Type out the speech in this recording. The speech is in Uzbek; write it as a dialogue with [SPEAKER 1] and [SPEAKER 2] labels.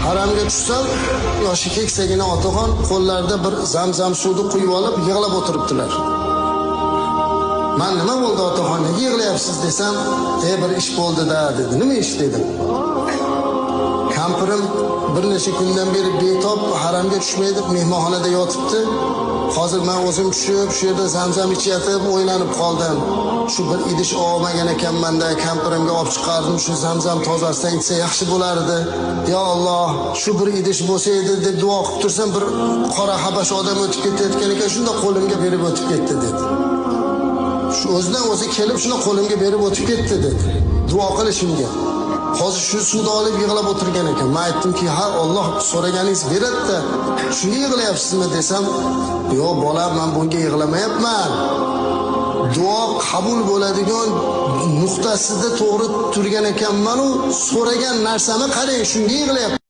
[SPEAKER 1] haramga tushsam, yoshi keksagina otaxon qo'llarida bir zamzam suvni quyib olib yig'lab o'tiribdilar. Men nima bo'ldi otaxon, nega yig'layapsiz desam, bir ish bo'ldi-da dedi. Nima ish dedim. Kampirim bir necha kundan beri betob haramga tushmaydi, mehmonxonada yotibdi. Hozir men o'zim tushib, shu yerda zamzam ichyatib, o'ylanib qoldim. Shu bir idish olmagan ekanman-da, kampirimga olib chiqardim, shu zamzam tozasidan ichsa yaxshi bo'lardi. Ya Alloh, shu bir idish bo'lsa edi deb duo qilib tursam, bir qora habash odam o'tib ketayotgan ekan, shunda qo'limga berib o'tib ketdi dedi. Shu o'zidan o'zi kelib shuni qo'limga berib o'tib ketdi dedi. Duo qilishimga. Hozir shu suvni olib yig'lab o'tirgan ekan. Men aytdimki, "Ha, Alloh so'raganingiz beradi-da. Shunga yig'layapsizmi?" desam, "Yo'q, bolam, men bunga yig'lamayapman. Duo qabul bo'ladigan nuqtasida to'g'ri turgan ekanman-u, so'ragan narsani qarang, shunga yig'layapman."